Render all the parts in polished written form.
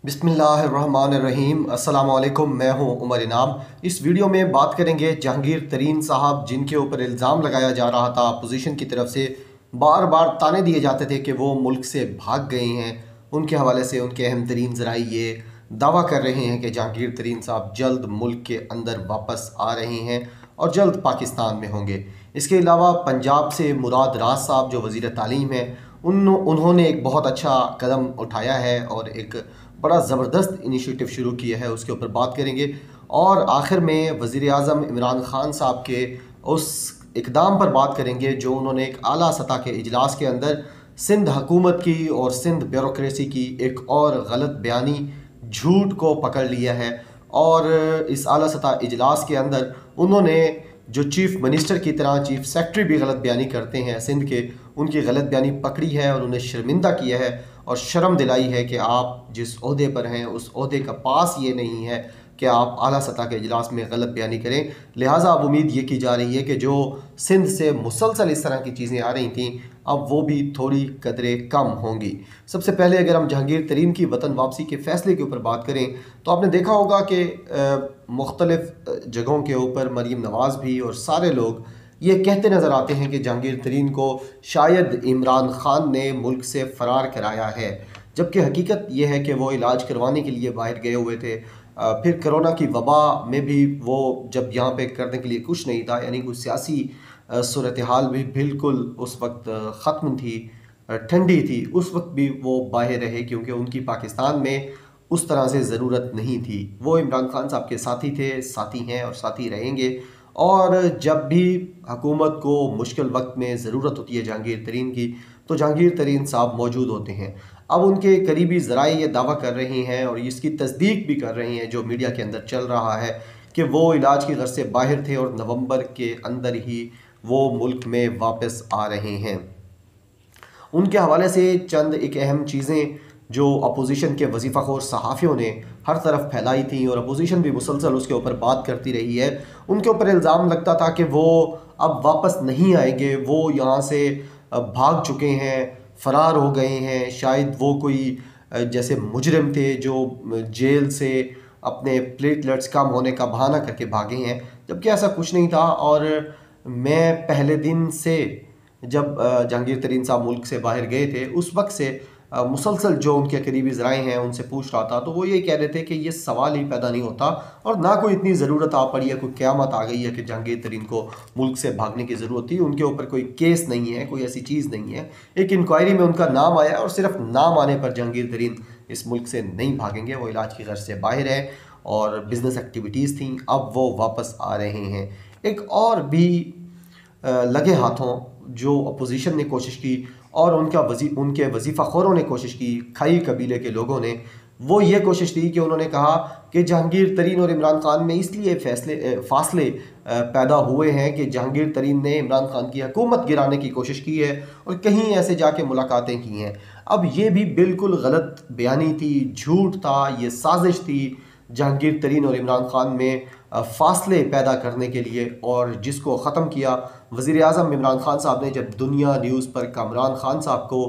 बिस्मिल्लाहिर्रहमानिर्रहीम। अस्सलाम वालेकुम। मैं हूं उमर इनाम। इस वीडियो में बात करेंगे जहांगीर तरीन साहब, जिनके ऊपर इल्ज़ाम लगाया जा रहा था अपोजिशन की तरफ से, बार बार ताने दिए जाते थे कि वो मुल्क से भाग गए हैं। उनके हवाले से उनके अहम तरीन ज़राई ये दावा कर रहे हैं कि जहांगीर तरीन साहब जल्द मुल्क के अंदर वापस आ रहे हैं और जल्द पाकिस्तान में होंगे। इसके अलावा पंजाब से मुराद राज साहब जो वज़ीर तालीम है, उन्होंने एक बहुत अच्छा कदम उठाया है और एक बड़ा ज़बरदस्त इनिशिएटिव शुरू किया है, उसके ऊपर बात करेंगे। और आखिर में वज़ीर आज़म इमरान ख़ान साहब के उस इक़दाम पर बात करेंगे जो उन्होंने एक आला सतह के इजलास के अंदर सिंध हुकूमत की और सिंध ब्यूरोक्रेसी की एक और गलत बयानी झूठ को पकड़ लिया है। और इस आला सतह इजलास के अंदर उन्होंने जो चीफ़ मिनिस्टर की तरह चीफ़ सेक्रेटरी भी गलत बयानी करते हैं सिंध के, उनकी गलत बयानी पकड़ी है और उन्हें शर्मिंदा किया है और शर्म दिलाई है कि आप जिस ओहदे पर हैं उस ओहदे का पास ये नहीं है कि आप आला सतह के इजलास में गलत बयानी करें। लिहाजा अब उम्मीद ये की जा रही है कि जो सिंध से मुसलसल इस तरह की चीज़ें आ रही थीं, अब वो भी थोड़ी कदरें कम होंगी। सबसे पहले अगर हम जहांगीर तरीन की वतन वापसी के फ़ैसले के ऊपर बात करें तो आपने देखा होगा कि मुख्तलिफ़ जगहों के ऊपर मरीम नवाज़ भी और सारे लोग ये कहते नज़र आते हैं कि जहांगीर तरीन को शायद इमरान ख़ान ने मुल्क से फ़रार कराया है, जबकि हकीकत यह है कि वो इलाज करवाने के लिए बाहर गए हुए थे। फिर कोरोना की वबा में भी वो जब यहाँ पे करने के लिए कुछ नहीं था, यानी कोई सियासी सूरत हाल भी बिल्कुल उस वक्त ख़त्म थी, ठंडी थी, उस वक्त भी वो बाहर रहे क्योंकि उनकी पाकिस्तान में उस तरह से ज़रूरत नहीं थी। वो इमरान ख़ान साहब के साथी थे, साथी हैं और साथी रहेंगे। और जब भी हुकूमत को मुश्किल वक्त में ज़रूरत होती है जहांगीर तरीन की, तो जहांगीर तरीन साहब मौजूद होते हैं। अब उनके करीबी ज़राए ये दावा कर रहे हैं और इसकी तस्दीक भी कर रहे हैं जो मीडिया के अंदर चल रहा है कि वो इलाज की गर्ज से बाहर थे और नवंबर के अंदर ही वो मुल्क में वापस आ रहे हैं। उनके हवाले से चंद एक अहम चीज़ें जो अपोजिशन के वजीफ़ाखोर सहाफ़ियों ने हर तरफ फैलाई थी और अपोजिशन भी मुसलसल उसके ऊपर बात करती रही है, उनके ऊपर इल्ज़ाम लगता था कि वो अब वापस नहीं आएंगे, वो यहाँ से भाग चुके हैं, फ़रार हो गए हैं, शायद वो कोई जैसे मुजरिम थे जो जेल से अपने प्लेटलेट्स कम होने का बहाना करके भागे हैं, जबकि ऐसा कुछ नहीं था। और मैं पहले दिन से जब जहांगीर तरीन साहब मुल्क से बाहर गए थे उस वक्त से मुसलसल जो उनके करीबी ज़राए हैं उनसे पूछ रहा था, तो वो ये कह रहे थे कि ये सवाल ही पैदा नहीं होता और ना कोई इतनी ज़रूरत आ पड़ी है, कोई क़यामत आ गई है कि जहांगीर तरीन को मुल्क से भागने की ज़रूरत थी। उनके ऊपर कोई केस नहीं है, कोई ऐसी चीज़ नहीं है। एक इंक्वायरी में उनका नाम आया और सिर्फ नाम आने पर जहांगीर तरीन इस मुल्क से नहीं भागेंगे, वो इलाज की गर्ज से बाहर है और बिज़नेस एक्टिविटीज़ थी, अब वो वापस आ रहे हैं। एक और भी लगे हाथों जो अपोजिशन ने कोशिश की और उनके वजीफ़ाखोरों ने कोशिश की, खाई कबीले के लोगों ने, वो ये कोशिश की कि उन्होंने कहा कि जहांगीर तरीन और इमरान ख़ान में इसलिए फासले पैदा हुए हैं कि जहांगीर तरीन ने इमरान ख़ान की हुकूमत गिराने की कोशिश की है और कहीं ऐसे जाके मुलाकातें की हैं। अब ये भी बिल्कुल गलत बयानी थी, झूठ था, ये साजिश थी जहांगीर तरीन और इमरान ख़ान में फासले पैदा करने के लिए, और जिसको ख़त्म किया वज़ीर आज़म इमरान ख़ान साहब ने जब दुनिया न्यूज़ पर कामरान ख़ान साहब को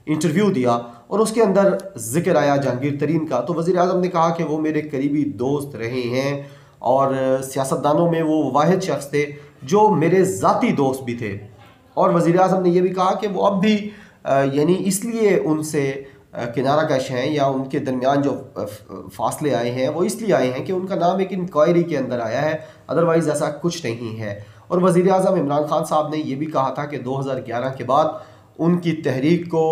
इंटरव्यू दिया और उसके अंदर जिक्र आया जहांगीर तरीन का, तो वज़ीर आज़म ने कहा कि वो मेरे करीबी दोस्त रहे हैं और सियासतदानों में वो वाहिद शख्स थे जो मेरे ज़ाती दोस्त भी थे। और वज़ीर आज़म ने यह भी कहा कि वो अब भी यानी इसलिए उनसे किनारा कश हैं या उनके दरमियान जो फासले आए हैं वो इसलिए आए हैं कि उनका नाम एक इंक्वायरी के अंदर आया है, अदरवाइज़ ऐसा कुछ नहीं है। और वज़ीर आज़म इमरान ख़ान साहब ने यह भी कहा था कि 2011 के बाद उनकी तहरीक को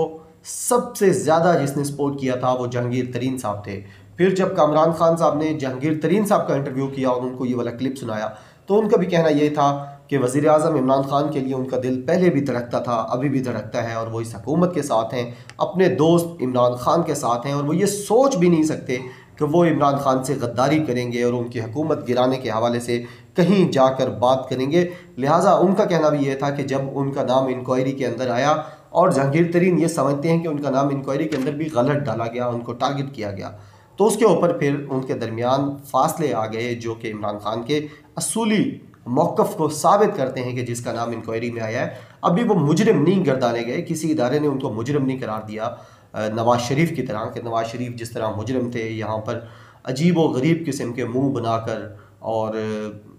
सबसे ज़्यादा जिसने सपोर्ट किया था वो जहांगीर तरीन साहब थे। फिर जब कामरान ख़ान साहब ने जहांगीर तरीन साहब का इंटरव्यू किया और उनको ये वाला क्लिप सुनाया, तो उनका भी कहना यह था कि वज़ीर आज़म इमरान ख़ान के लिए उनका दिल पहले भी धड़कता था, अभी भी धड़कता है और वो इस हुकूमत के साथ हैं, अपने दोस्त इमरान ख़ान के साथ हैं और वो ये सोच भी नहीं सकते कि वो इमरान ख़ान से गद्दारी करेंगे और उनकी हुकूमत गिराने के हवाले से कहीं जाकर बात करेंगे। लिहाजा उनका कहना भी ये था कि जब उनका नाम इंक्वायरी के अंदर आया और जहांगीर तरीन ये समझते हैं कि उनका नाम इंक्वायरी के अंदर भी गलत डाला गया, उनको टारगेट किया गया, तो उसके ऊपर फिर उनके दरमियान फासले आ गए जो कि इमरान ख़ान के असूली मौक़िफ़ को साबित करते हैं कि जिसका नाम इंक्वायरी में आया है अभी वो मुजरिम नहीं गर्दाने गए, किसी इदारे ने उनको मुजरिम नहीं करार दिया। नवाज़ शरीफ की तरह, कि नवाज़ शरीफ जिस तरह मुजरिम थे, यहाँ पर अजीब व गरीब किस्म के मुंह बनाकर और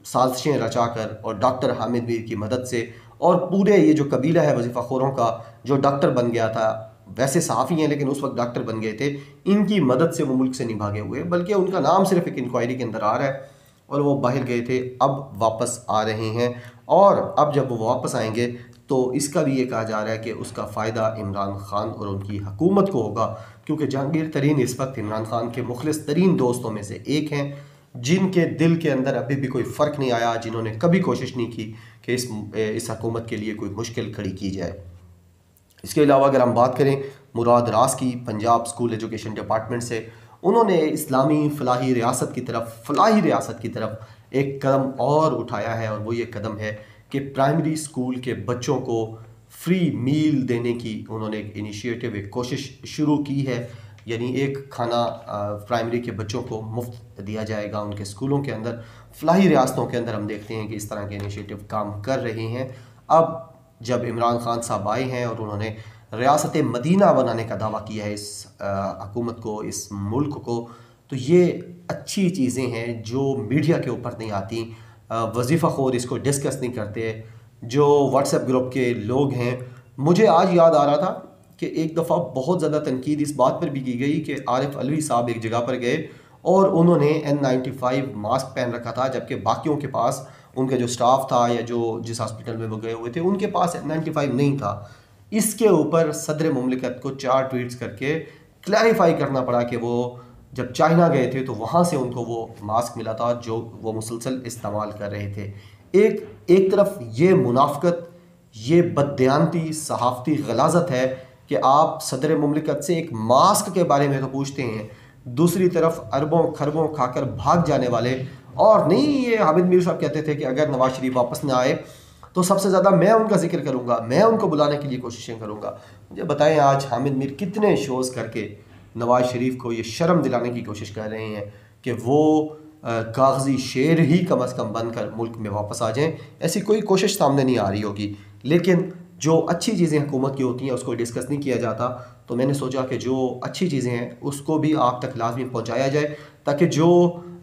साजिशें रचाकर और डॉक्टर हामिद मीर की मदद से और पूरे ये जो कबीला है वजीफ़ाखोरों का जो डॉक्टर बन गया था, वैसे सहाफ़ी हैं लेकिन उस वक्त डॉक्टर बन गए थे, इनकी मदद से वो मुल्क से नहीं भागे हुए, बल्कि उनका नाम सिर्फ एक इंक्वायरी के अंदर आ रहा है और वो बाहर गए थे, अब वापस आ रहे हैं। और अब जब वो वापस आएंगे तो इसका भी ये कहा जा रहा है कि उसका फ़ायदा इमरान ख़ान और उनकी हुकूमत को होगा, क्योंकि जहांगीर तरीन इस वक्त इमरान ख़ान के मुखलिस तरीन दोस्तों में से एक हैं, जिनके दिल के अंदर अभी भी कोई फ़र्क नहीं आया, जिन्होंने कभी कोशिश नहीं की कि इस हुकूमत के लिए कोई मुश्किल खड़ी की जाए। इसके अलावा अगर हम बात करें मुराद रास की, पंजाब स्कूल एजुकेशन डिपार्टमेंट से, उन्होंने इस्लामी फलाही रियासत की तरफ एक कदम और उठाया है, और वो ये कदम है कि प्राइमरी स्कूल के बच्चों को फ्री मील देने की उन्होंने एक इनिशिएटिव, एक कोशिश शुरू की है। यानी एक खाना प्राइमरी के बच्चों को मुफ्त दिया जाएगा उनके स्कूलों के अंदर। फलाही रियासतों के अंदर हम देखते हैं कि इस तरह के इनिशिएटिव काम कर रहे हैं। अब जब इमरान खान साहब आए हैं और उन्होंने रियासत मदीना बनाने का दावा किया है इस हुकूमत को, इस मुल्क को, तो ये अच्छी चीज़ें हैं जो मीडिया के ऊपर नहीं आती। वजीफ़ाखोर इसको डिस्कस नहीं करते, जो व्हाट्सएप ग्रुप के लोग हैं। मुझे आज याद आ रहा था कि एक दफ़ा बहुत ज़्यादा तनकीद इस बात पर भी की गई कि आरिफ अलवी साहब एक जगह पर गए और उन्होंने N95 मास्क पहन रखा था, जबकि बाकियों के पास, उनका जो स्टाफ था या जो जिस हॉस्पिटल में वो गए हुए थे, उनके पास N95 नहीं था। इसके ऊपर सदर मुमलिकत को 4 ट्वीट्स करके क्लैरिफाई करना पड़ा कि वो जब चाइना गए थे तो वहाँ से उनको वो मास्क मिला था जो वो मुसलसल इस्तेमाल कर रहे थे। एक तरफ ये मुनाफ़कत, ये बददयानती सहाफ़ती गलाज़त है कि आप सदर मुमलिकत से एक मास्क के बारे में तो पूछते हैं, दूसरी तरफ अरबों खरबों खाकर भाग जाने वाले। और नहीं, ये हामिद मीर साहब कहते थे कि अगर नवाज़ शरीफ वापस ना आए तो सबसे ज़्यादा मैं उनका जिक्र करूँगा, मैं उनको बुलाने के लिए कोशिशें करूँगा। मुझे बताएं आज हामिद मीर कितने शोज़ करके नवाज़ शरीफ को ये शर्म दिलाने की कोशिश कर रहे हैं कि वो कागजी शेर ही कम अज़ कम बनकर मुल्क में वापस आ जाएं। ऐसी कोई कोशिश सामने नहीं आ रही होगी, लेकिन जो अच्छी चीज़ें हुकूमत की होती हैं उसको डिस्कस नहीं किया जाता। तो मैंने सोचा कि जो अच्छी चीज़ें हैं उसको भी आप तक लाजमी पहुँचाया जाए, ताकि जो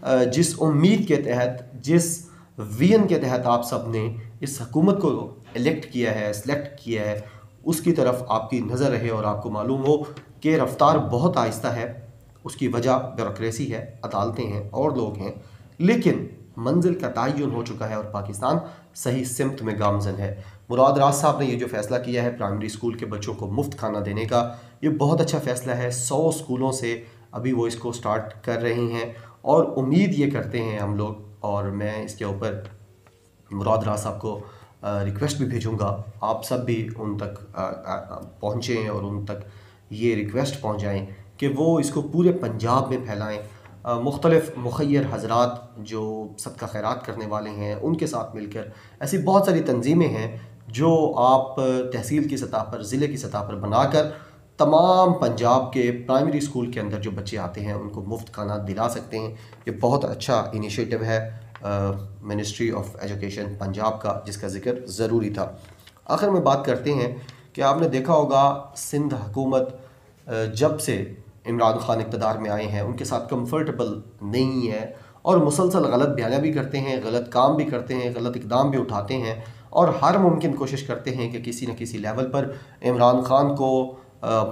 जिस उम्मीद के तहत, जिस विजन के तहत आप सब ने इस हुकूमत को इलेक्ट किया है, सेलेक्ट किया है, उसकी तरफ आपकी नज़र रहे और आपको मालूम हो कि रफ्तार बहुत आहिस्ता है। उसकी वजह ब्यूरोक्रेसी है, अदालतें हैं और लोग हैं, लेकिन मंजिल का तयन हो चुका है और पाकिस्तान सही सिमत में गामजन है। मुराद रास साहब ने ये जो फ़ैसला किया है प्राइमरी स्कूल के बच्चों को मुफ्त खाना देने का, ये बहुत अच्छा फ़ैसला है। 100 स्कूलों से अभी वो इसको स्टार्ट कर रहे हैं और उम्मीद ये करते हैं हम लोग, और मैं इसके ऊपर मुराद रास साहब को रिक्वेस्ट भी भेजूँगा, आप सब भी उन तक पहुँचें और उन तक ये रिक्वेस्ट पहुँचाएँ कि वो इसको पूरे पंजाब में फैलाएँ। मुख्तलिफ़ मुखय्यर हज़रात जो सदका खैरात करने वाले हैं उनके साथ मिलकर ऐसी बहुत सारी तंजीमें हैं जो आप तहसील की सतह पर, ज़िले की सतह पर बनाकर तमाम पंजाब के प्राइमरी स्कूल के अंदर जो बच्चे आते हैं उनको मुफ्त खाना दिला सकते हैं। ये बहुत अच्छा इनिशिएटिव है मिनिस्ट्री ऑफ एजुकेशन पंजाब का, जिसका ज़िक्र ज़रूरी था। आखिर में बात करते हैं कि आपने देखा होगा सिंध हुकूमत जब से इमरान खान इक़्तिदार में आए हैं उनके साथ कंफर्टेबल नहीं है और मुसलसल गलत बयानियाँ भी करते हैं, गलत काम भी करते हैं, गलत इक़दाम भी उठाते हैं और हर मुमकिन कोशिश करते हैं कि किसी न किसी लेवल पर इमरान खान को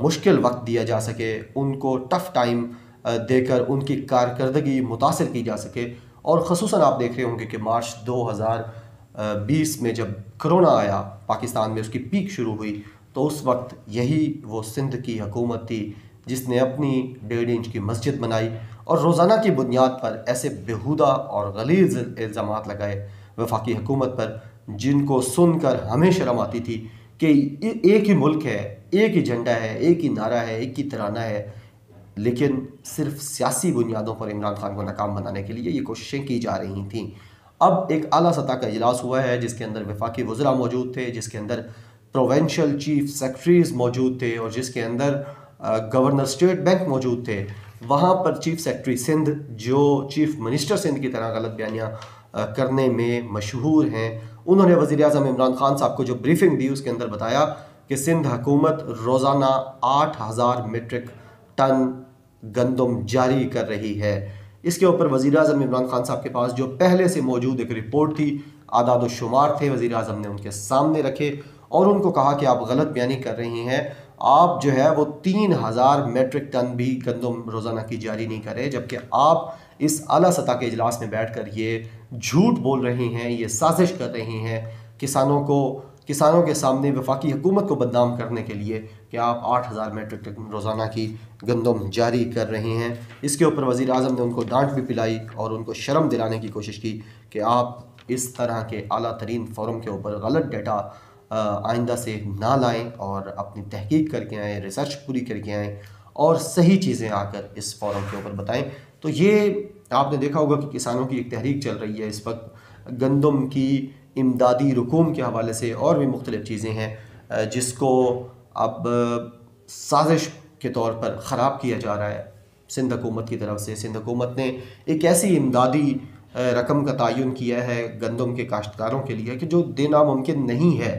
मुश्किल वक्त दिया जा सके, उनको टफ़ टाइम देकर उनकी कारकर्दगी मुतासर की जा सके। और ख़ुसूसन आप देख रहे होंगे कि मार्च 2020 में जब कोरोना आया पाकिस्तान में, उसकी पीक शुरू हुई, तो उस वक्त यही वो सिंध की हुकूमत थी जिसने अपनी 1.5 इंच की मस्जिद बनाई और रोज़ाना की बुनियाद पर ऐसे बेहुदा और गलीज़ इल्ज़ामात लगाए वफाकी हुकूमत पर, जिनको सुनकर हमें शर्म आती थी कि एक ही मुल्क है, एक ही झंडा है, एक ही नारा है, एक ही तराना है। लेकिन सिर्फ सियासी बुनियादों पर इमरान खान को नाकाम बनाने के लिए ये कोशिशें की जा रही थीं। अब एक आला सतह का इजलास हुआ है जिसके अंदर वफाकी वज़रा मौजूद थे, जिसके अंदर प्रोविंशियल चीफ सेक्रेटरीज मौजूद थे और जिसके अंदर गवर्नर स्टेट बैंक मौजूद थे। वहाँ पर चीफ सेक्रेटरी सिंध, जो चीफ मिनिस्टर सिंध की तरह गलत बयानियाँ करने में मशहूर हैं, उन्होंने वज़ीर आज़म इमरान खान साहब को जो ब्रीफिंग दी उसके अंदर बताया कि सिंध हुकूमत रोज़ाना 8,000 मीट्रिक टन गंदम जारी कर रही है। इसके ऊपर वज़ीर-ए-आज़म इमरान खान साहब के पास जो पहले से मौजूद एक रिपोर्ट थी, आदाद व शुमार थे, वज़ीर-ए-आज़म ने उनके सामने रखे और उनको कहा कि आप गलत बयानी कर रही हैं। आप जो है वो 3,000 मीट्रिक टन भी गंदम रोज़ाना की जारी नहीं कर रहे, जबकि आप इस आला सतह के इजलास में बैठकर ये झूठ बोल रही हैं, ये साजिश कर रही हैं किसानों के सामने वफाकी हुकूमत को बदनाम करने के लिए कि आप 8,000 मीट्रिक टन रोज़ाना की गंदम जारी कर रही हैं। इसके ऊपर वज़ीर-ए-आज़म ने उनको डांट भी पिलाई और उनको शर्म दिलाने की कोशिश की कि आप इस तरह के आला तरीन फोरम के ऊपर गलत डेटा आइंदा से ना लाएं और अपनी तहकीक करके आएँ, रिसर्च पूरी करके आएँ और सही चीज़ें आकर इस फोरम के ऊपर बताएं। तो ये आपने देखा होगा कि किसानों की एक तहरीक चल रही है इस वक्त गंदम की इमदादी रकूम के हवाले से, और भी मुख्तलिफ़ चीज़ें हैं जिसको अब साजिश के तौर पर ख़राब किया जा रहा है सिंध हुकूमत की तरफ से। सिंध हुकूमत ने एक ऐसी इमदादी रकम का तयन किया है गंदम के काश्तकारों के लिए कि जो देना मुमकिन नहीं है,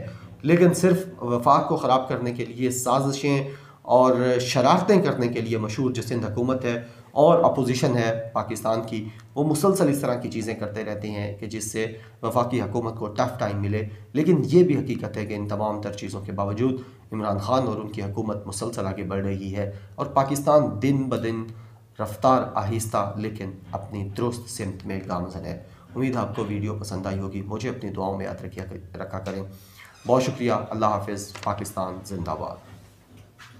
लेकिन सिर्फ वफाक को ख़राब करने के लिए साजिशें और शरारतें करने के लिए मशहूर जो सिंध हुकूमत है और अपोजिशन है पाकिस्तान की, वो मुसलसल इस तरह की चीज़ें करते रहते हैं कि जिससे वफाकी हुकूमत को टफ़ टाइम मिले। लेकिन ये भी हकीकत है कि इन तमाम तर चीज़ों के बावजूद इमरान खान और उनकी हुकूमत मुसलसल आगे बढ़ रही है और पाकिस्तान दिन ब दिन रफ्तार आहिस्ता लेकिन अपनी दुरुस्त सिमत में गामज़न है। उम्मीद है आपको वीडियो पसंद आई होगी। मुझे अपनी दुआओं में याद रखा करें। बहुत शुक्रिया। अल्लाह हाफ़िज़। पाकिस्तान जिंदाबाद।